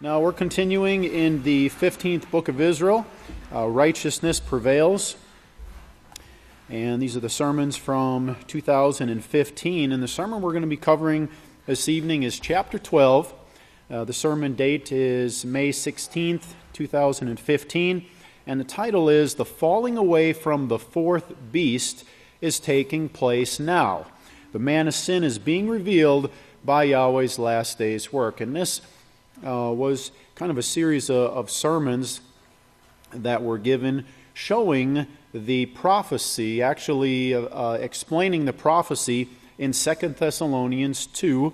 Now we're continuing in the 15th book of Israel, Righteousness Prevails. And these are the sermons from 2015. And the sermon we're going to be covering this evening is chapter 12. The sermon date is May 16th, 2015. And the title is, The Falling Away from the Fourth Beast is Taking Place Now. The man of sin is being revealed by Yahweh's last day's work. And this was kind of a series of sermons that were given showing the prophecy, actually explaining the prophecy in 2 Thessalonians 2,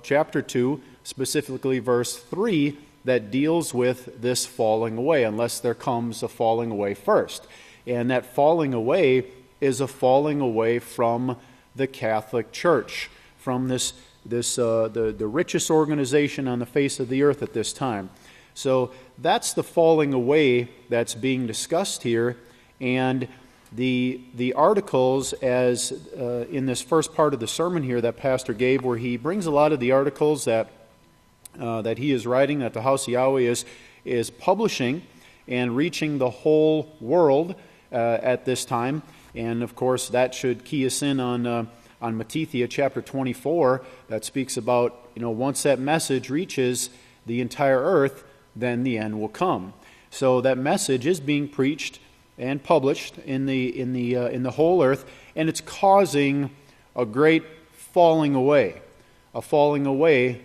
chapter 2, specifically verse 3, that deals with this falling away, unless there comes a falling away first. And that falling away is a falling away from the Catholic Church, from the richest organization on the face of the earth at this time. So that's the falling away that's being discussed here, and the articles, as in this first part of the sermon here that Pastor gave, where he brings a lot of the articles that he is writing, that the House of Yahweh is publishing and reaching the whole world at this time. And of course that should key us in on Matthew chapter 24, that speaks about, once that message reaches the entire earth, then the end will come. So that message is being preached and published in the whole earth, and it's causing a great falling away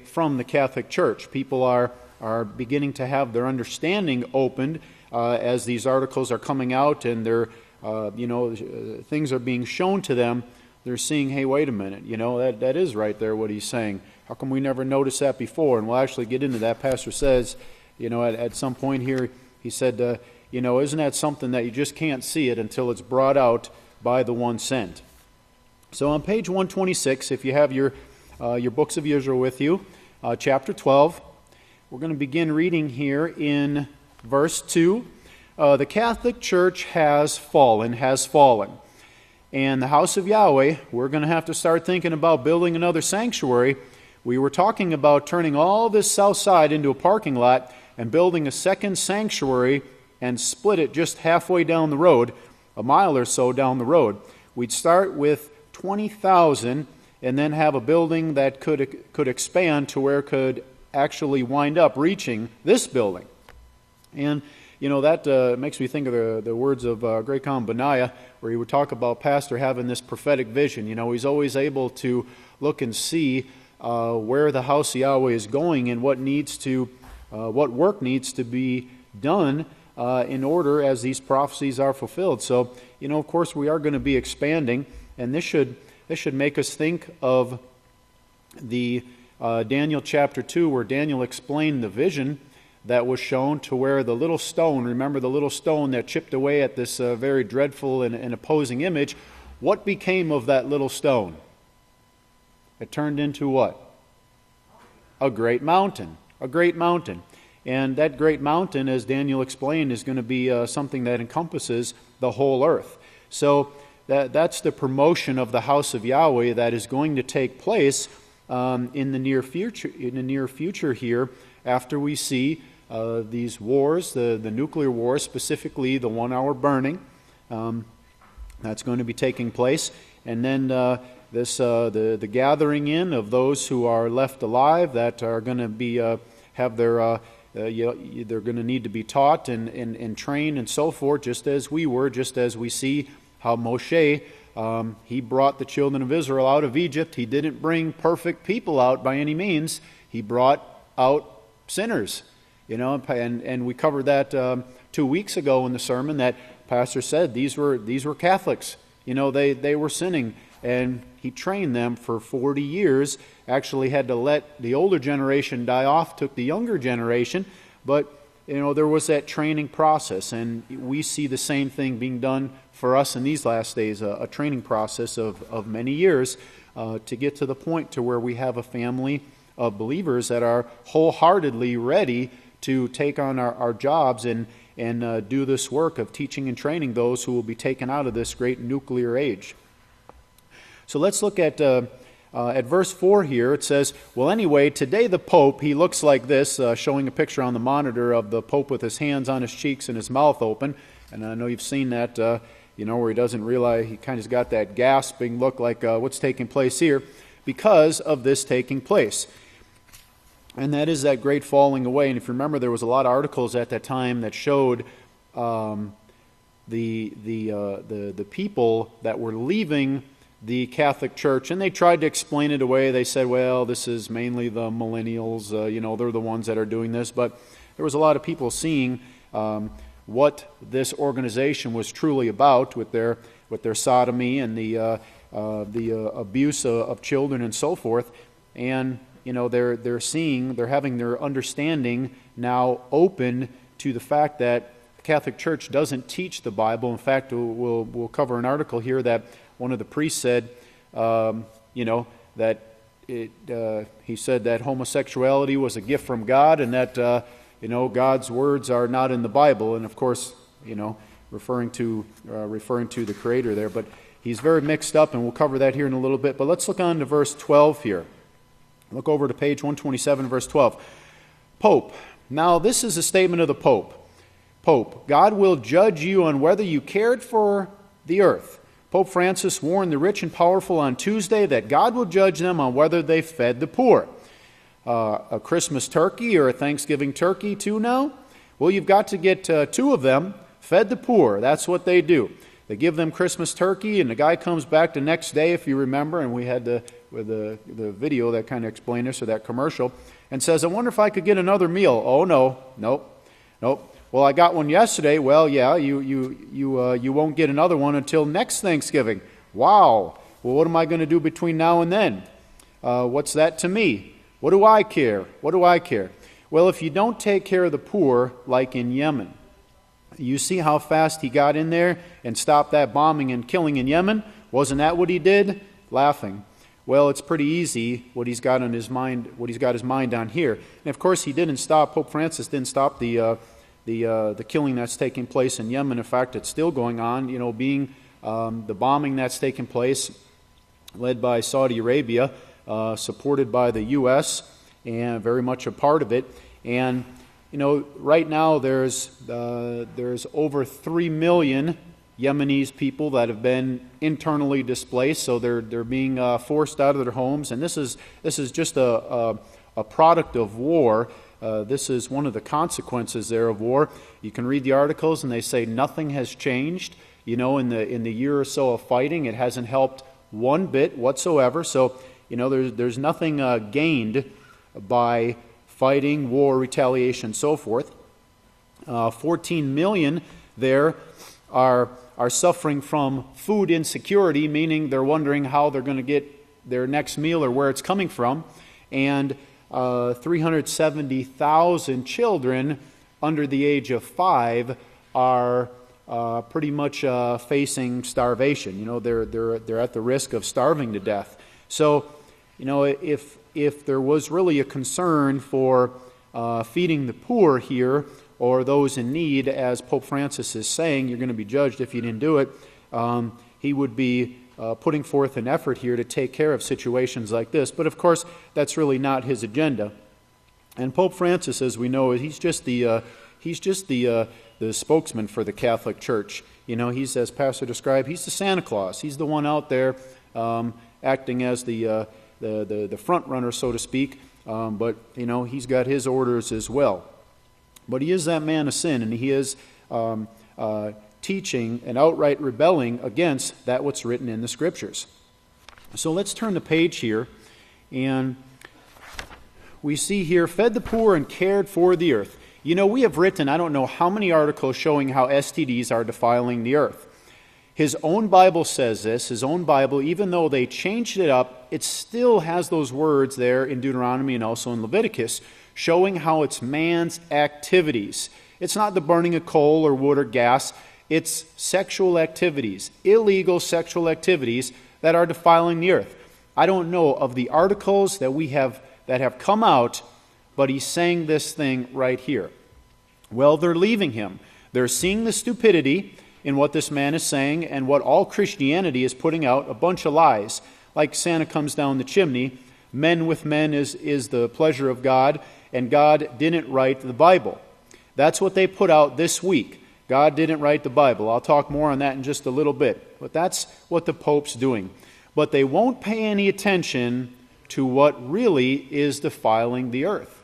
from the Catholic Church. People are beginning to have their understanding opened as these articles are coming out, and they're things are being shown to them. They're seeing, hey, wait a minute, that is right there what he's saying. How come we never noticed that before? And we'll actually get into that. Pastor says, at some point here, he said, isn't that something that you just can't see it until it's brought out by the one sent? So on page 126, if you have your books of Israel with you, chapter 12, we're going to begin reading here in verse 2. The Catholic Church has fallen. And the House of Yahweh, we're going to have to start thinking about building another sanctuary. We were talking about turning all this south side into a parking lot and building a second sanctuary and split it just halfway down the road, a mile or so down the road. We'd start with 20,000 and then have a building that could expand to where it could actually wind up reaching this building. And that makes me think of the words of Gregorian Benaiah, where he would talk about Pastor having this prophetic vision. He's always able to look and see where the House of Yahweh is going and what work needs to be done in order as these prophecies are fulfilled. So, of course, we are going to be expanding, and this should make us think of the Daniel chapter 2, where Daniel explained the vision that was shown, to where the little stone, remember the little stone that chipped away at this very dreadful and opposing image, what became of that little stone? It turned into what? A great mountain. And that great mountain, as Daniel explained, is going to be something that encompasses the whole earth. So that's the promotion of the House of Yahweh that is going to take place in the near future here, after we see these wars, the nuclear wars, specifically the 1 hour burning, that's going to be taking place, and then the gathering in of those who are left alive, that are going to be have their they're going to need to be taught and trained and so forth, just as we see how Moshe he brought the children of Israel out of Egypt. He didn't bring perfect people out by any means. He brought out sinners, and we covered that 2 weeks ago in the sermon, that Pastor said these were Catholics. They were sinning, and he trained them for 40 years. Actually had to let the older generation die off, took the younger generation, but there was that training process, and we see the same thing being done for us in these last days, a training process of many years to get to the point to where we have a family of believers that are wholeheartedly ready to take on our jobs and do this work of teaching and training those who will be taken out of this great nuclear age. So let's look at At verse 4 here, it says, well, anyway, today the Pope, he looks like this, showing a picture on the monitor of the Pope with his hands on his cheeks and his mouth open. And I know you've seen that, where he doesn't realize, he kind of got that gasping look like what's taking place here because of this taking place. And that is that great falling away. And if you remember, there was a lot of articles at that time that showed the people that were leaving the Catholic Church, and they tried to explain it away. They said, well, this is mainly the millennials, they're the ones that are doing this. But there was a lot of people seeing what this organization was truly about with their sodomy and the abuse of children and so forth. And they're having their understanding now open to the fact that the Catholic Church doesn't teach the Bible. In fact, we'll cover an article here that one of the priests said, that he said that homosexuality was a gift from God, and that God's words are not in the Bible, and of course, referring to the Creator there. But he's very mixed up, and we'll cover that here in a little bit. But let's look on to verse 12 here. Look over to page 127, verse 12. Pope. Now this is a statement of the Pope. Pope, God will judge you on whether you cared for the earth. Pope Francis warned the rich and powerful on Tuesday that God will judge them on whether they fed the poor. A Christmas turkey or a Thanksgiving turkey too now? Well, you've got to get two of them, fed the poor. That's what they do. They give them Christmas turkey, and the guy comes back the next day, if you remember, and we had the video that kind of explained this, or that commercial, and says, I wonder if I could get another meal. Oh, nope. Well, I got one yesterday. Well, yeah, you won't get another one until next Thanksgiving. Wow. Well, what am I going to do between now and then? What's that to me? What do I care? Well, if you don't take care of the poor, like in Yemen, you see how fast he got in there and stopped that bombing and killing in Yemen? Wasn't that what he did? Laughing. Well, it's pretty easy what he's got on his mind, what he's got his mind on here. And of course, Pope Francis didn't stop the killing that's taking place in Yemen. In fact, it's still going on, being the bombing that's taking place, led by Saudi Arabia, supported by the U.S., and very much a part of it. And, right now there's over 3 million Yemenis people that have been internally displaced, so they're being forced out of their homes. And this is just a product of war. This is one of the consequences there of war. You can read the articles, and they say nothing has changed. In the year or so of fighting, it hasn't helped one bit whatsoever. So, there's nothing gained by fighting, war, retaliation, so forth. 14 million there are suffering from food insecurity, meaning they're wondering how they're going to get their next meal or where it's coming from. And 370,000 children under the age of 5 are pretty much facing starvation. They're at the risk of starving to death. So, if there was really a concern for feeding the poor here, or those in need, as Pope Francis is saying, you're going to be judged if you didn't do it, he would be putting forth an effort here to take care of situations like this. But of course, that's really not his agenda. And Pope Francis, as we know, he's just the spokesman for the Catholic Church. He's, as Pastor described, he's the Santa Claus. He's the one out there acting as the front runner, so to speak. But he's got his orders as well. But he is that man of sin, and he is teaching and outright rebelling against that what's written in the Scriptures. So let's turn the page here, and we see here, fed the poor and cared for the earth. We have written, I don't know how many articles showing how STDs are defiling the earth. His own Bible says this. His own Bible, even though they changed it up, it still has those words there in Deuteronomy and also in Leviticus, showing how it's man's activities. It's not the burning of coal or wood or gas. It's sexual activities, illegal sexual activities that are defiling the earth. I don't know of the articles that have come out, but he's saying this thing right here. Well, they're leaving him. They're seeing the stupidity in what this man is saying and what all Christianity is putting out, a bunch of lies. like Santa comes down the chimney. Men with men is the pleasure of God, and God didn't write the Bible. That's what they put out this week. God didn't write the Bible. I'll talk more on that in just a little bit. But that's what the Pope's doing. But they won't pay any attention to what really is defiling the earth.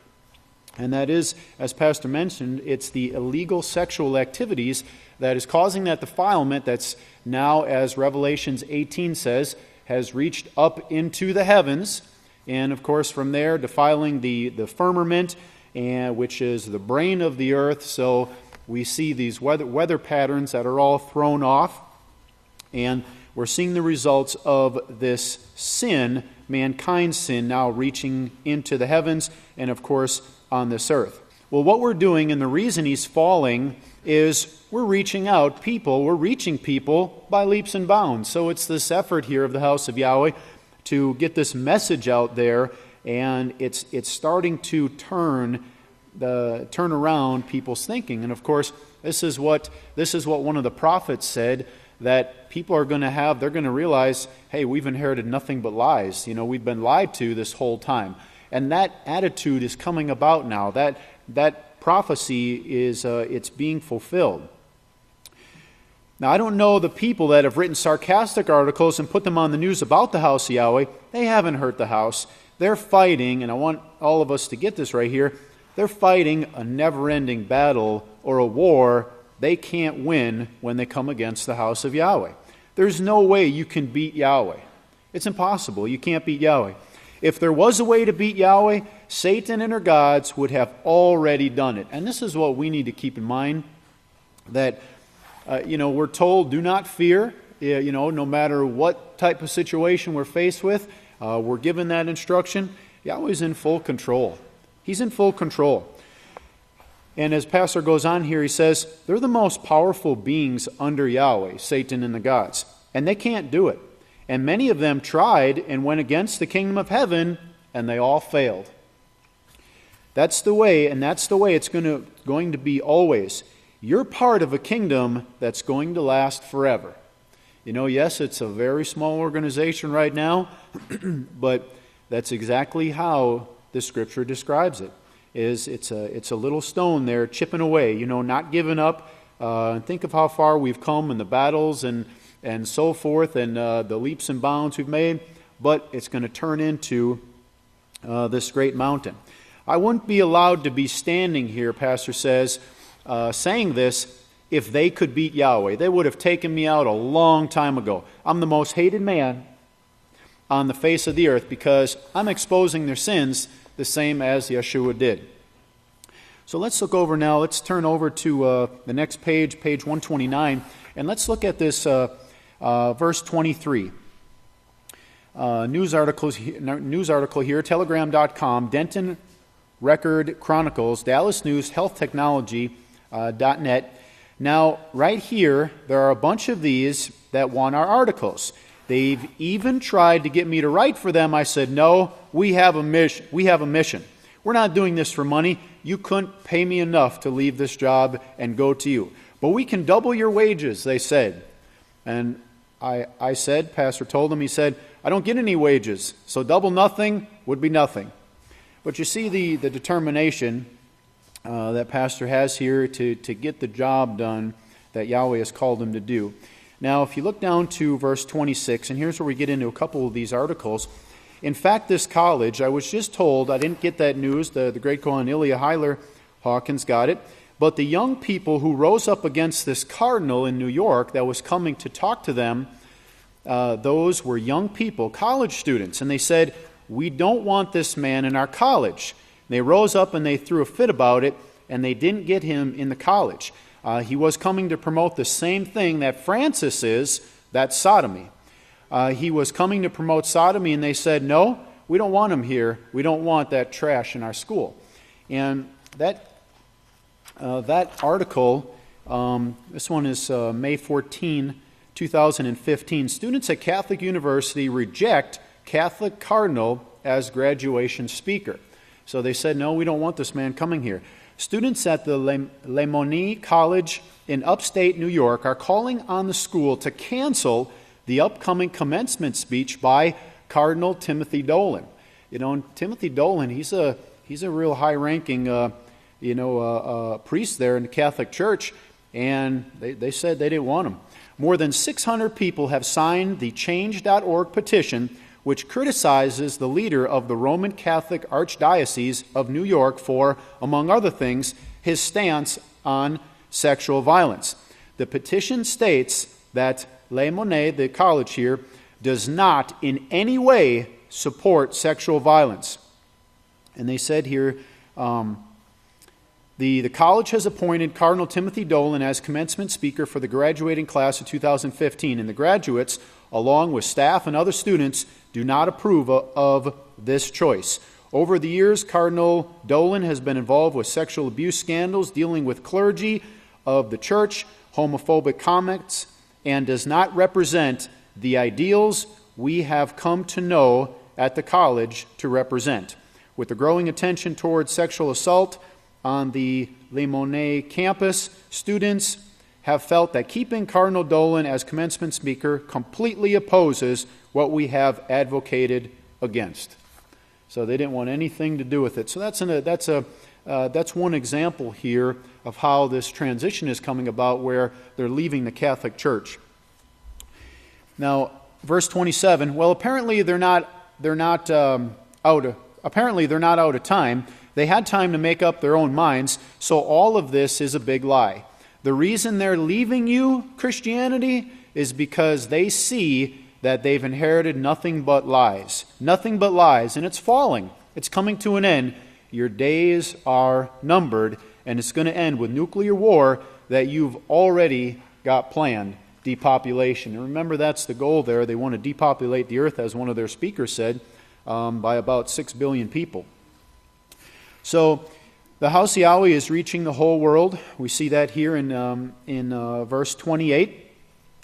And that is, as Pastor mentioned, it's the illegal sexual activities that is causing that defilement that's now, as Revelations 18 says, has reached up into the heavens. And, of course, from there, defiling the firmament, which is the brain of the earth. So we see these weather patterns that are all thrown off. And we're seeing the results of this sin, mankind's sin, now reaching into the heavens and, of course, on this earth. Well, what we're doing, and the reason he's falling, is we're reaching out people. We're reaching people by leaps and bounds. So it's this effort here of the House of Yahweh to get this message out there, and it's starting to turn around people's thinking. And of course, this is what one of the prophets said, that people are going to have. They're going to realize, hey, we've inherited nothing but lies. We've been lied to this whole time, and that attitude is coming about now. That prophecy is it's being fulfilled. Now, I don't know the people that have written sarcastic articles and put them on the news about the House of Yahweh. They haven't hurt the house. They're fighting, and I want all of us to get this right here, they're fighting a never-ending battle or a war they can't win when they come against the House of Yahweh. There's no way you can beat Yahweh. It's impossible. You can't beat Yahweh. If there was a way to beat Yahweh, Satan and her gods would have already done it. And this is what we need to keep in mind, that we're told, do not fear, no matter what type of situation we're faced with. We're given that instruction. Yahweh's in full control. He's in full control. And as Pastor goes on here, he says, they're the most powerful beings under Yahweh, Satan and the gods. And they can't do it. And many of them tried and went against the kingdom of heaven, and they all failed. That's the way, and that's the way it's going to be always. You're part of a kingdom that's going to last forever. Yes, it's a very small organization right now, but that's exactly how the Scripture describes it. It's a little stone there chipping away, not giving up. Think of how far we've come in the battles and so forth, and the leaps and bounds we've made, but it's going to turn into this great mountain. I wouldn't be allowed to be standing here, Pastor says, saying this, if they could beat Yahweh. They would have taken me out a long time ago. I'm the most hated man on the face of the earth because I'm exposing their sins the same as Yeshua did. So let's look over now. Let's turn over to the next page, page 129, and let's look at this verse 23. News article here, telegram.com, Denton Record Chronicles, Dallas News, Health Technology, .net. Now, right here, there are a bunch of these that want our articles. They've even tried to get me to write for them. I said, no, we have a mission. We're not doing this for money. You couldn't pay me enough to leave this job and go to you. But we can double your wages, they said. And I said, Pastor told them, he said, I don't get any wages, so double nothing would be nothing. But you see the determination that Pastor has here to get the job done that Yahweh has called him to do. Now, if you look down to verse 26, and here's where we get into a couple of these articles. In fact, this college, I was just told, I didn't get that news, the great Kohen Ilya Heiler Hawkins got it, but the young people who rose up against this cardinal in New York that was coming to talk to them, those were young people, college students, and they said, we don't want this man in our college. They rose up and they threw a fit about it, and they didn't get him in the college. He was coming to promote the same thing that Francis is, that's sodomy. He was coming to promote sodomy, and they said, no, we don't want him here. We don't want that trash in our school. And that article, this one is May 14, 2015. Students at Catholic University reject Catholic cardinal as graduation speaker. So they said, no, we don't want this man coming here. Students at the Lemony College in upstate New York are calling on the school to cancel the upcoming commencement speech by Cardinal Timothy Dolan. And Timothy Dolan, he's a real high-ranking priest there in the Catholic Church, and they said they didn't want him. More than 600 people have signed the Change.org petition, which criticizes the leader of the Roman Catholic Archdiocese of New York for, among other things, his stance on sexual violence. The petition states that Le Monet, the college here, does not in any way support sexual violence. And they said here, the college has appointed Cardinal Timothy Dolan as commencement speaker for the graduating class of 2015, and the graduates, along with staff and other students, do not approve of this choice. Over the years, Cardinal Dolan has been involved with sexual abuse scandals, dealing with clergy of the church, homophobic comments, and does not represent the ideals we have come to know at the college to represent. With the growing attention towards sexual assault on the Le Monet campus, students have felt that keeping Cardinal Dolan as commencement speaker completely opposes what we have advocated against. So they didn't want anything to do with it. So that's one example here of how this transition is coming about, where they're leaving the Catholic Church. Now, verse 27. Well, apparently they're not out of time. They had time to make up their own minds. So all of this is a big lie. The reason they're leaving you, Christianity, is because they see that they've inherited nothing but lies. Nothing but lies, and it's falling. It's coming to an end. Your days are numbered, and it's going to end with nuclear war that you've already got planned, depopulation. And remember, that's the goal there. They want to depopulate the earth, as one of their speakers said, by about 6 billion people. So the House of Yahweh is reaching the whole world. We see that here in verse 28.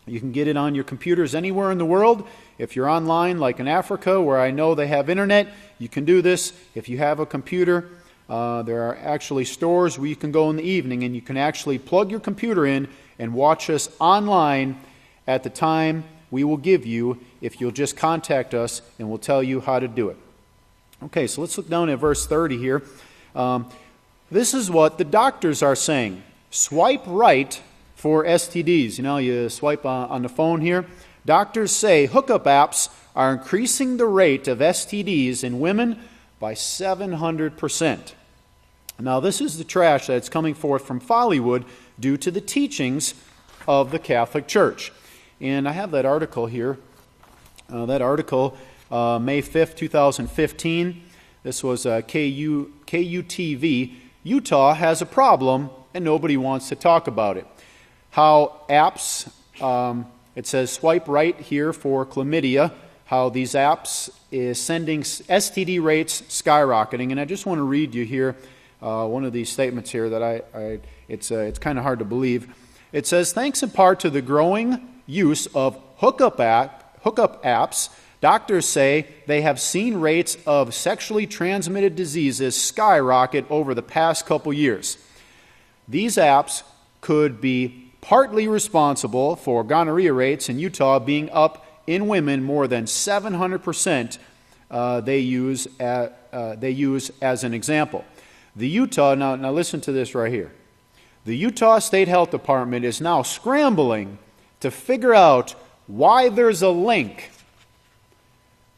You can get it on your computers anywhere in the world. If you're online, like in Africa, where I know they have internet, you can do this. If you have a computer, there are actually stores where you can go in the evening and you can actually plug your computer in and watch us online at the time we will give you if you'll just contact us, and we'll tell you how to do it. Okay, so let's look down at verse 30 here. This is what the doctors are saying. Swipe right for STDs. You swipe on the phone here. Doctors say hookup apps are increasing the rate of STDs in women by 700%. Now, this is the trash that's coming forth from Follywood due to the teachings of the Catholic Church. And I have that article here. May 5th, 2015. This was KUTV. Utah has a problem, and nobody wants to talk about it. How apps, it says swipe right here for chlamydia, how these apps is sending STD rates skyrocketing. And I just want to read you here one of these statements here that it's kind of hard to believe. It says, thanks in part to the growing use of hookup apps, doctors say they have seen rates of sexually transmitted diseases skyrocket over the past couple years. These apps could be partly responsible for gonorrhea rates in Utah being up in women more than 700%. They use as an example. The Utah, now listen to this right here. The Utah State Health Department is now scrambling to figure out why there's a link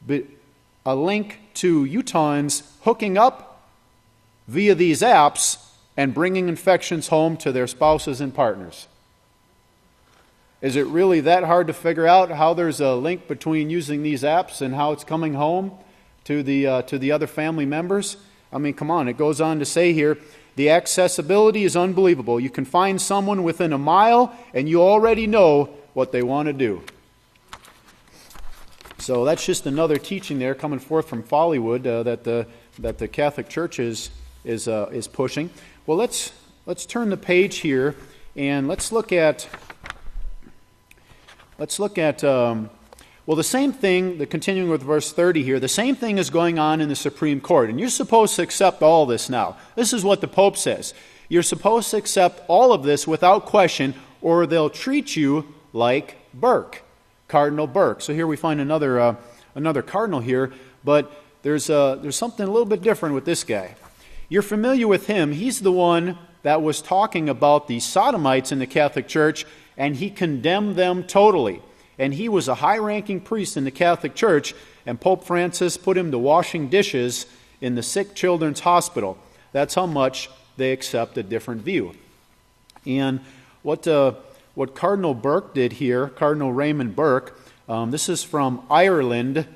to Utahns hooking up via these apps and bringing infections home to their spouses and partners. Is it really that hard to figure out how there's a link between using these apps and how it's coming home to the other family members? I mean, come on. It goes on to say here, the accessibility is unbelievable. You can find someone within a mile, and you already know what they want to do. So that's just another teaching there coming forth from Follywood that the Catholic Church is pushing. Well, let's turn the page here and let's look at the same thing. Continuing with verse 30 here, the same thing is going on in the Supreme Court, and you're supposed to accept all this now. This is what the Pope says. You're supposed to accept all of this without question, or they'll treat you like Burke. Cardinal Burke. So here we find another another cardinal here, but there's something a little bit different with this guy. You're familiar with him. He's the one that was talking about the Sodomites in the Catholic Church, and he condemned them totally. And he was a high-ranking priest in the Catholic Church, and Pope Francis put him to washing dishes in the sick children's hospital. That's how much they accept a different view. And what Cardinal Burke did here, Cardinal Raymond Burke, this is from Ireland.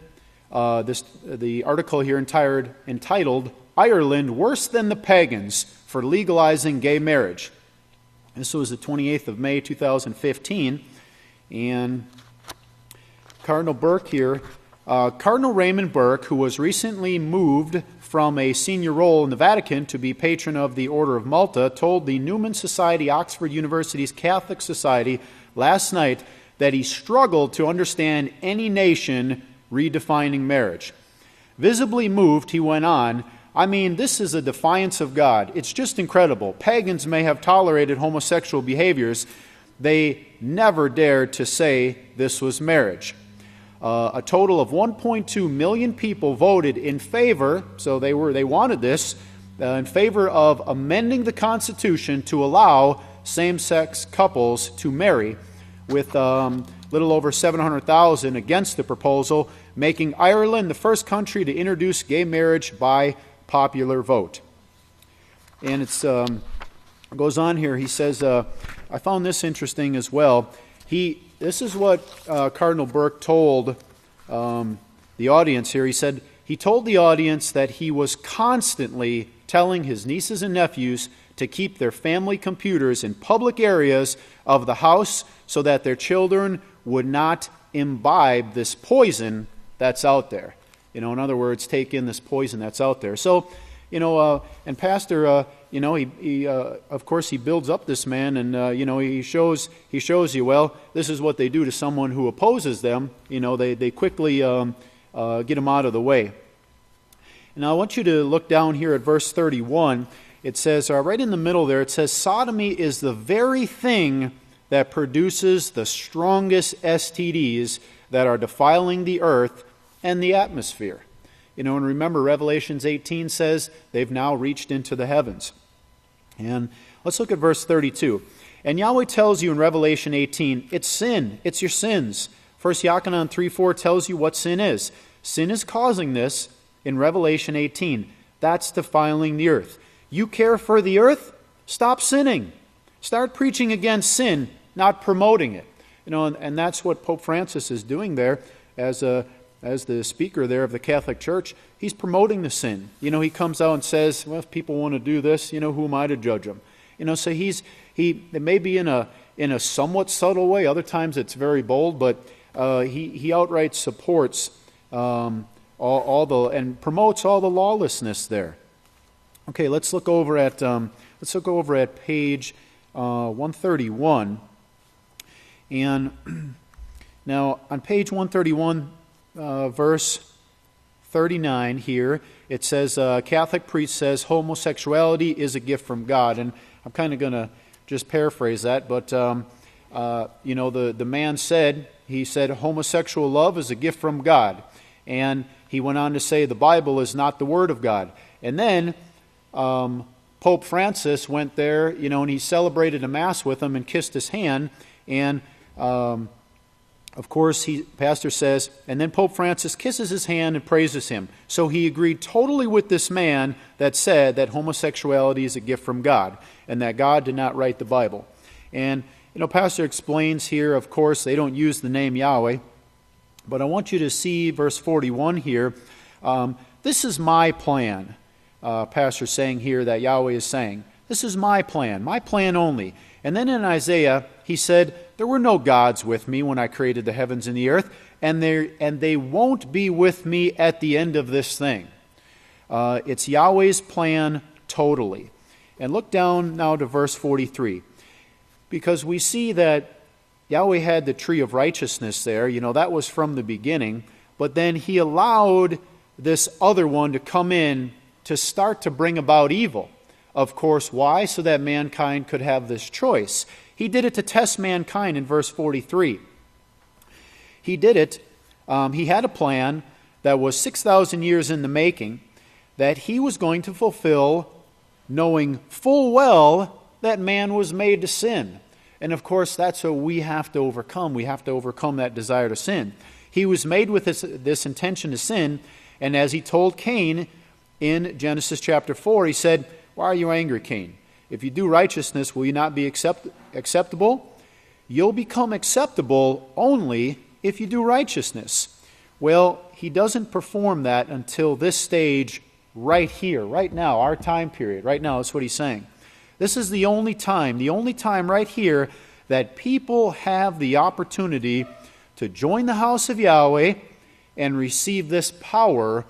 The article here entitled, "Ireland Worse Than the Pagans for Legalizing Gay Marriage." This was the 28th of May, 2015. And Cardinal Burke here, Cardinal Raymond Burke, who was recently moved from a senior role in the Vatican to be patron of the Order of Malta, told the Newman Society, Oxford University's Catholic Society, last night that he struggled to understand any nation redefining marriage. Visibly moved, he went on, "I mean, this is a defiance of God. It's just incredible. Pagans may have tolerated homosexual behaviors. They never dared to say this was marriage." A total of 1.2 million people voted in favor, so they wanted this, in favor of amending the Constitution to allow same-sex couples to marry, with little over 700,000 against the proposal, making Ireland the first country to introduce gay marriage by popular vote. And it goes on here. He says, I found this interesting as well. This is what Cardinal Burke told the audience here. He said, he told the audience that he was constantly telling his nieces and nephews to keep their family computers in public areas of the house so that their children would not imbibe this poison that's out there. In other words, take in this poison that's out there. So, and Pastor, he of course he builds up this man, and he shows you, well, this is what they do to someone who opposes them. They quickly get him out of the way. And I want you to look down here at verse 31. It says, right in the middle there, it says, sodomy is the very thing that produces the strongest STDs that are defiling the earth and the atmosphere. And remember, Revelations 18 says they've now reached into the heavens. And let's look at verse 32. And Yahweh tells you in Revelation 18, it's sin, it's your sins. 1 Yochanan 3:4 tells you what sin is. Sin is causing this in Revelation 18. That's defiling the earth. You care for the earth? Stop sinning. Start preaching against sin, not promoting it. And that's what Pope Francis is doing there as the speaker there of the Catholic Church. He's promoting the sin. He comes out and says, well, if people want to do this, who am I to judge them? So it may be in a somewhat subtle way. Other times it's very bold, but he outright supports and promotes all the lawlessness there. Okay, let's look over at page 131. And now on page 131, verse 39 here, it says, Catholic priest says homosexuality is a gift from God. And I'm kind of going to just paraphrase that, but the man said, he said homosexual love is a gift from God. And he went on to say the Bible is not the Word of God. And then Pope Francis went there, and he celebrated a Mass with him and kissed his hand. And of course, pastor says, and then Pope Francis kisses his hand and praises him. So he agreed totally with this man that said that homosexuality is a gift from God and that God did not write the Bible. And, pastor explains here, of course, they don't use the name Yahweh, but I want you to see verse 41 here. This is my plan, pastor's saying here that Yahweh is saying. This is my plan only. And then in Isaiah, he said, there were no gods with me when I created the heavens and the earth, and they won't be with me at the end of this thing. It's Yahweh's plan totally. And look down now to verse 43. Because we see that Yahweh had the tree of righteousness there. That was from the beginning. But then he allowed this other one to come in to start to bring about evil. Of course, why? So that mankind could have this choice. He did it to test mankind in verse 43. He did it he had a plan that was 6,000 years in the making that he was going to fulfill, knowing full well that man was made to sin. And of course, that's what we have to overcome. We have to overcome that desire to sin. He was made with this intention to sin, and as he told Cain in Genesis chapter 4, he said, "Why are you angry, Cain? If you do righteousness, will you not be acceptable? You'll become acceptable only if you do righteousness." Well, he doesn't perform that until this stage right here, right now, our time period. Right now, that's what he's saying. This is the only time right here that people have the opportunity to join the house of Yahweh and receive this power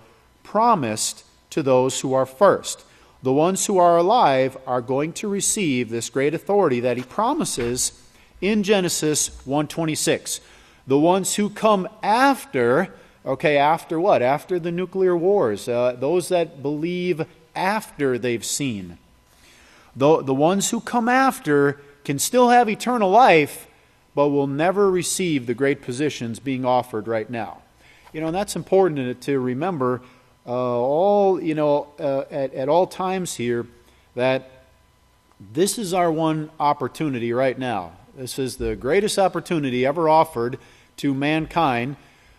promised to those who are first. The ones who are alive are going to receive this great authority that he promises in Genesis 1:26. The ones who come after, after what? After the nuclear wars, those that believe after they've seen. The ones who come after can still have eternal life, but will never receive the great positions being offered right now. And that's important to remember at all times here, that this is our one opportunity right now. This is the greatest opportunity ever offered to mankind.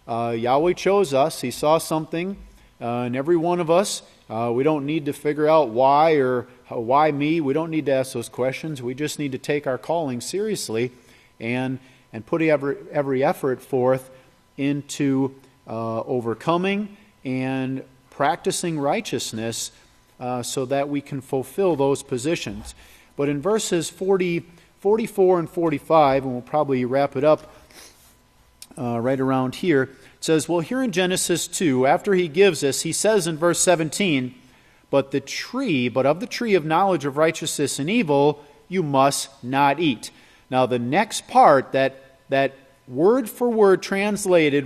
Yahweh chose us. He saw something in every one of us. We don't need to figure out why or why me. We don't need to ask those questions. We just need to take our calling seriously and put every effort forth into overcoming and practicing righteousness so that we can fulfill those positions. But in verses 44 and 45, and we'll probably wrap it up right around here, it says, well, here in Genesis 2, after he gives us, he says in verse 17, but of the tree of knowledge of righteousness and evil, you must not eat. Now the next part, that word for word translated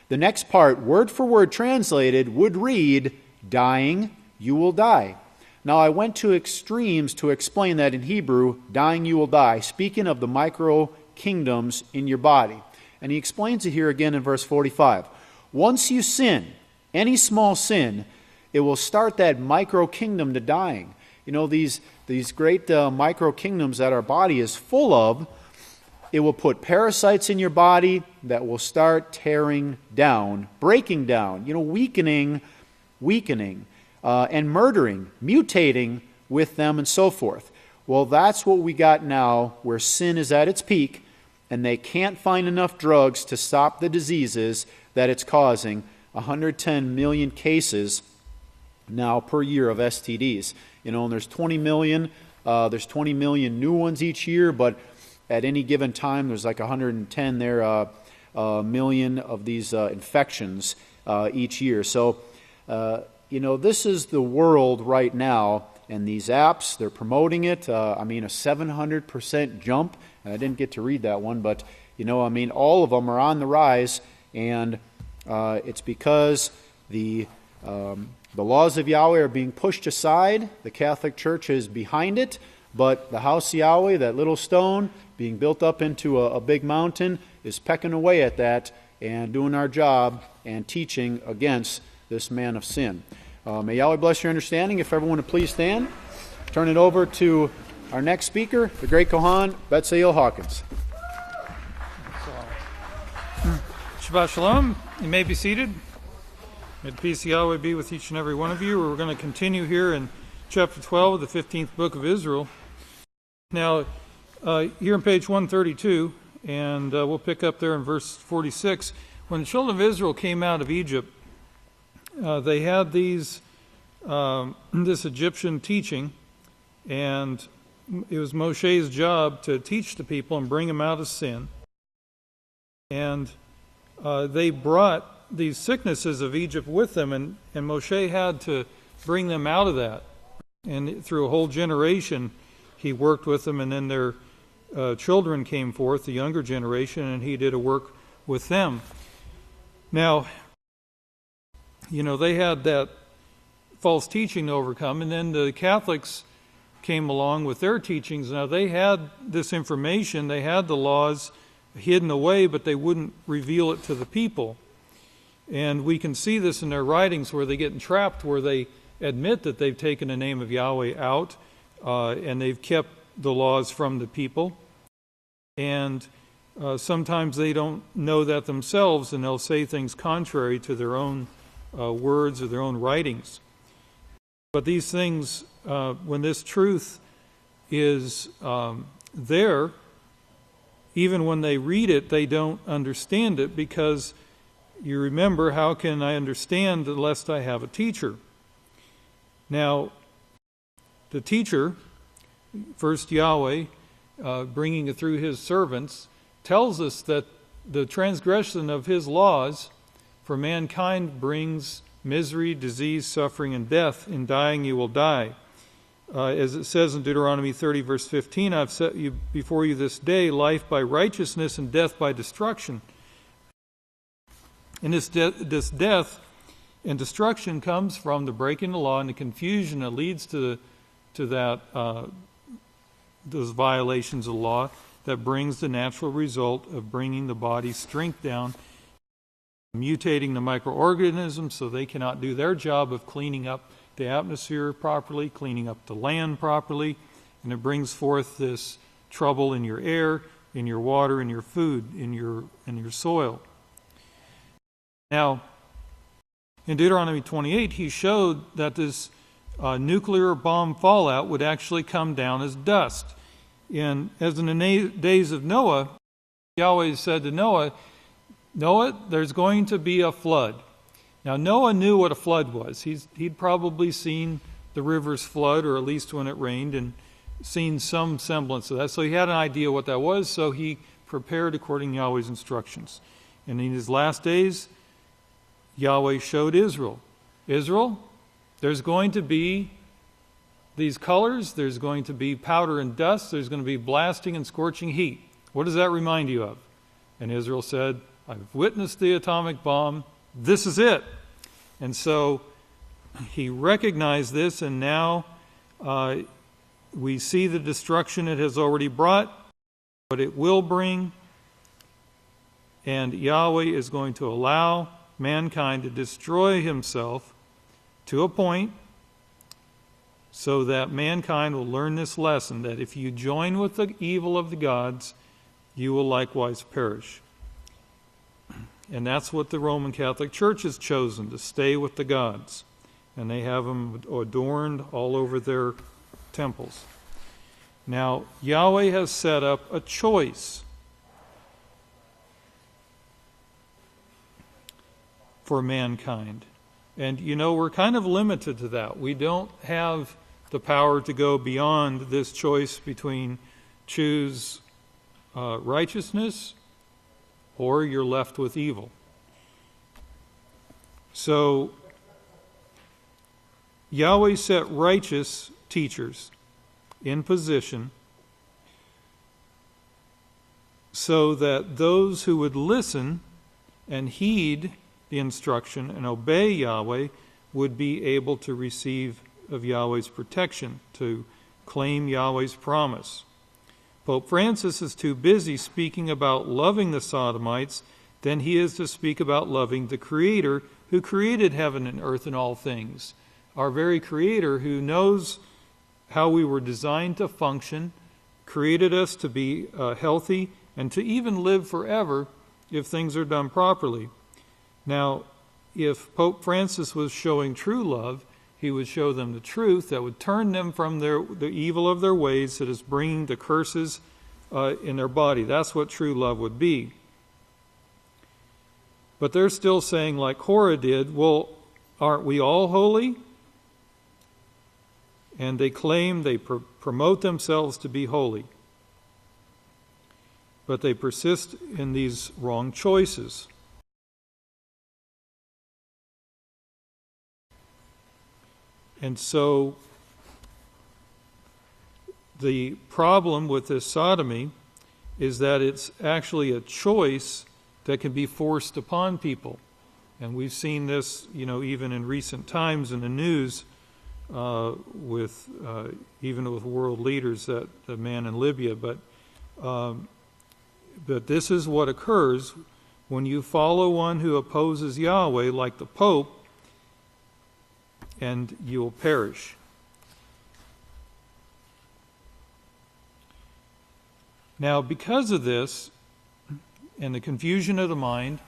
the next part, word for word translated, would read, dying, you will die. Now I went to extremes to explain that in Hebrew, dying you will die, speaking of the micro kingdoms in your body. And he explains it here again in verse 45. Once you sin, any small sin, it will start that micro kingdom to dying. These great micro kingdoms that our body is full of, it will put parasites in your body that will start tearing down, breaking down, weakening, and murdering, mutating with them and so forth. Well, that's what we got now, where sin is at its peak, and they can't find enough drugs to stop the diseases that it's causing. 110 million cases now per year of STDs. And there's 20 million. There's 20 million new ones each year, but at any given time, there's like 110 million of these infections each year. So, this is the world right now, and these apps, they're promoting it. A 700% jump. I didn't get to read that one, but, all of them are on the rise, and it's because the laws of Yahweh are being pushed aside. The Catholic Church is behind it, but the house of Yahweh, that little stone, being built up into a big mountain, is pecking away at that and doing our job and teaching against this man of sin. May Yahweh bless your understanding. If everyone would please stand, turn it over to our next speaker, the great Kohan, Betsael Hawkins. Shabbat Shalom. You may be seated. May the peace of Yahweh be with each and every one of you. We're going to continue here in chapter 12 of the 15th book of Israel. Now, here on page 132, and we'll pick up there in verse 46. When the children of Israel came out of Egypt, they had this Egyptian teaching, and it was Moshe's job to teach the people and bring them out of sin. And they brought these sicknesses of Egypt with them, and Moshe had to bring them out of that. And through a whole generation, he worked with them, and then their children came forth, the younger generation, and he did a work with them. Now, they had that false teaching to overcome, and then the Catholics came along with their teachings. Now, they had this information, they had the laws, hidden away, but they wouldn't reveal it to the people. And we can see this in their writings where they get entrapped, where they admit that they've taken the name of Yahweh out, and they've kept the laws from the people. And sometimes they don't know that themselves, and they'll say things contrary to their own words or their own writings. But these things, when this truth is there, even when they read it, they don't understand it, because you remember, how can I understand unless I have a teacher? Now, the teacher, first Yahweh, bringing it through his servants, tells us that the transgression of his laws for mankind brings misery, disease, suffering, and death. In dying you will die. As it says in Deuteronomy 30, verse 15, I've set you before you this day life by righteousness and death by destruction. And this death and destruction comes from the breaking of the law and the confusion that leads to that those violations of the law, that brings the natural result of bringing the body's strength down, mutating the microorganisms so they cannot do their job of cleaning up the atmosphere properly, cleaning up the land properly, and it brings forth this trouble in your air, in your water, in your food, in your soil. Now, in Deuteronomy 28, he showed that this nuclear bomb fallout would actually come down as dust. And as in the days of Noah, Yahweh said to Noah, Noah, there's going to be a flood. Now, Noah knew what a flood was. He'd probably seen the rivers flood, or at least when it rained, and seen some semblance of that. So he had an idea what that was, so he prepared according to Yahweh's instructions. And in his last days, Yahweh showed Israel, there's going to be these colors, there's going to be powder and dust, there's going to be blasting and scorching heat. What does that remind you of? And Israel said, I've witnessed the atomic bomb, this is it. And so he recognized this, and now we see the destruction it has already brought, what it will bring, and Yahweh is going to allow mankind to destroy himself to a point so that mankind will learn this lesson, that if you join with the evil of the gods, you will likewise perish. And that's what the Roman Catholic Church has chosen, to stay with the gods. And they have them adorned all over their temples. Now, Yahweh has set up a choice for mankind. And, we're kind of limited to that. We don't have the power to go beyond this choice between choose righteousness or you're left with evil. So, Yahweh set righteous teachers in position so that those who would listen and heed the instruction and obey Yahweh would be able to receive of Yahweh's protection, to claim Yahweh's promise. Pope Francis is too busy speaking about loving the Sodomites than he is to speak about loving the Creator who created heaven and earth and all things. Our very Creator, who knows how we were designed to function, created us to be healthy and to even live forever if things are done properly. Now, if Pope Francis was showing true love, he would show them the truth that would turn them from the evil of their ways that is bringing the curses in their body. That's what true love would be. But they're still saying, like Korah did, well, aren't we all holy? And they claim, they promote themselves to be holy. But they persist in these wrong choices. And so the problem with this sodomy is that it's actually a choice that can be forced upon people. And we've seen this, even in recent times in the news, even with world leaders, that the man in Libya. But But this is what occurs when you follow one who opposes Yahweh, like the Pope, and you will perish. Now, because of this, and the confusion of the mind,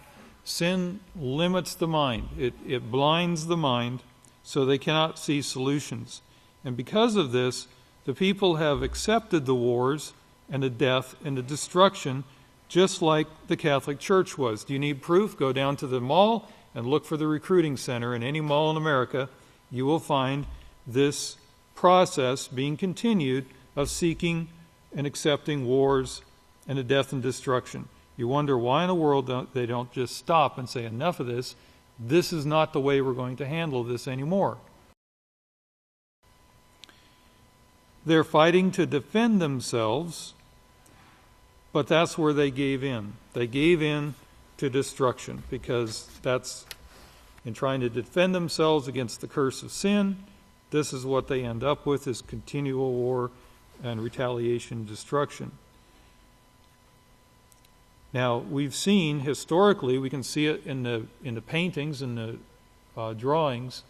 sin limits the mind. It blinds the mind so they cannot see solutions. And because of this, the people have accepted the wars and the death and the destruction just like the Catholic Church was. Do you need proof? Go down to the mall and look for the recruiting center. In any mall in America, you will find this process being continued of seeking and accepting wars and the death and destruction. You wonder why in the world they don't just stop and say, enough of this. This is not the way we're going to handle this anymore. They're fighting to defend themselves, but that's where they gave in. They gave in to destruction, because that's, in trying to defend themselves against the curse of sin, this is what they end up with, is continual war and retaliation and destruction. Now, we've seen historically, we can see it in the paintings and the drawings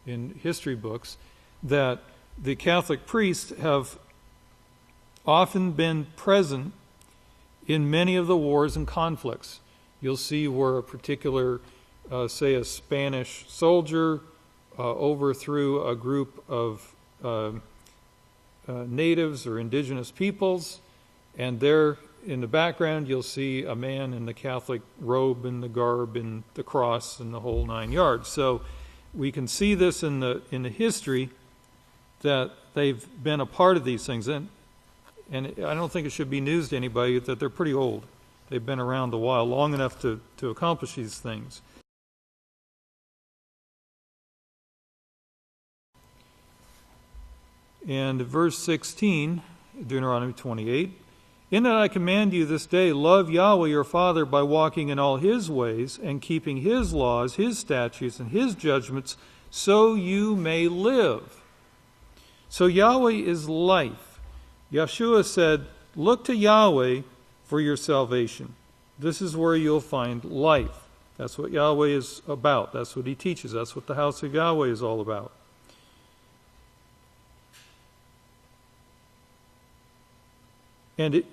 in history books, that the Catholic priests have often been present in many of the wars and conflicts. You'll see where a particular, say a Spanish soldier overthrew a group of natives or indigenous peoples, and there in the background you'll see a man in the Catholic robe and the garb and the cross and the whole 9 yards. So we can see this in the history, that they've been a part of these things. And I don't think it should be news to anybody that they're pretty old. They've been around a while, long enough to accomplish these things. And verse 16, Deuteronomy 28, in that I command you this day, love Yahweh your Father by walking in all his ways and keeping his laws, his statutes, and his judgments, so you may live. So Yahweh is life. Yeshua said, look to Yahweh for your salvation. This is where you'll find life. That's what Yahweh is about. That's what he teaches. That's what the House of Yahweh is all about. And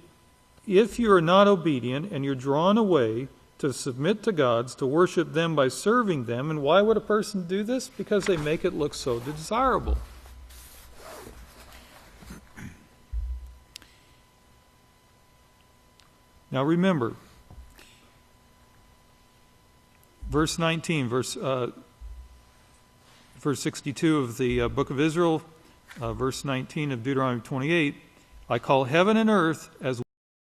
if you are not obedient and you're drawn away to submit to gods, to worship them by serving them, and why would a person do this? Because they make it look so desirable. Now remember, verse 19, verse 62 of the book of Israel, verse 19 of Deuteronomy 28, I call heaven and earth as